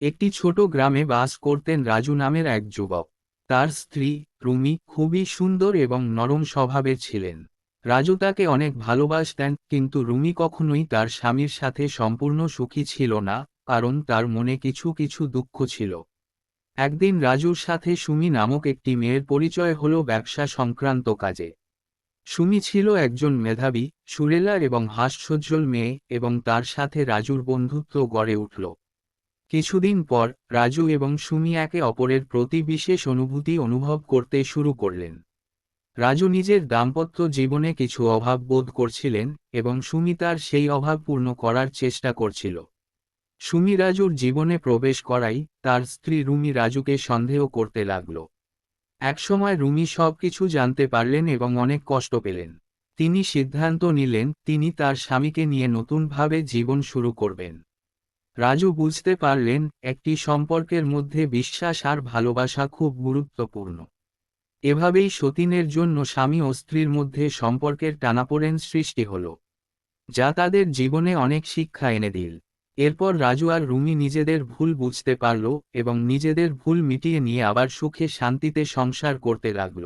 একটি ছোট গ্রামে বাস করতেন রাজু নামের এক যুবক। তার স্ত্রী রুমি খুবই সুন্দর এবং নরম স্বভাবের ছিলেন। রাজু তাকে অনেক ভালোবাসতেন, কিন্তু রুমি কখনোই তার স্বামীর সাথে সম্পূর্ণ সুখী ছিল না, কারণ তার মনে কিছু কিছু দুঃখ ছিল। একদিন রাজুর সাথে সুমি নামক একটি মেয়ের পরিচয় হলো ব্যবসা সংক্রান্ত কাজে। সুমি ছিল একজন মেধাবী, সুরেলা এবং হাস্যোজ্জ্বল মেয়ে, এবং তার সাথে রাজুর বন্ধুত্ব গড়ে উঠল। কিছুদিন পর রাজু এবং সুমি একে অপরের প্রতি বিশেষ অনুভূতি অনুভব করতে শুরু করলেন। রাজু নিজের দাম্পত্য জীবনে কিছু অভাব বোধ করছিলেন, এবং সুমি তার সেই অভাব পূর্ণ করার চেষ্টা করছিল। সুমি রাজুর জীবনে প্রবেশ করাই তার স্ত্রী রুমি রাজুকে সন্দেহ করতে লাগল। একসময় রুমি সবকিছু জানতে পারলেন এবং অনেক কষ্ট পেলেন। তিনি সিদ্ধান্ত নিলেন তিনি তার স্বামীকে নিয়ে নতুনভাবে জীবন শুরু করবেন। রাজু বুঝতে পারলেন একটি সম্পর্কের মধ্যে বিশ্বাস আর ভালোবাসা খুব গুরুত্বপূর্ণ। এভাবেই সতীনের জন্য স্বামী ও স্ত্রীর মধ্যে সম্পর্কের টানাপোড়েন সৃষ্টি হল, যা তাদের জীবনে অনেক শিক্ষা এনে দিল। এরপর রাজু আর রুমি নিজেদের ভুল বুঝতে পারল এবং নিজেদের ভুল মিটিয়ে নিয়ে আবার সুখে শান্তিতে সংসার করতে লাগল।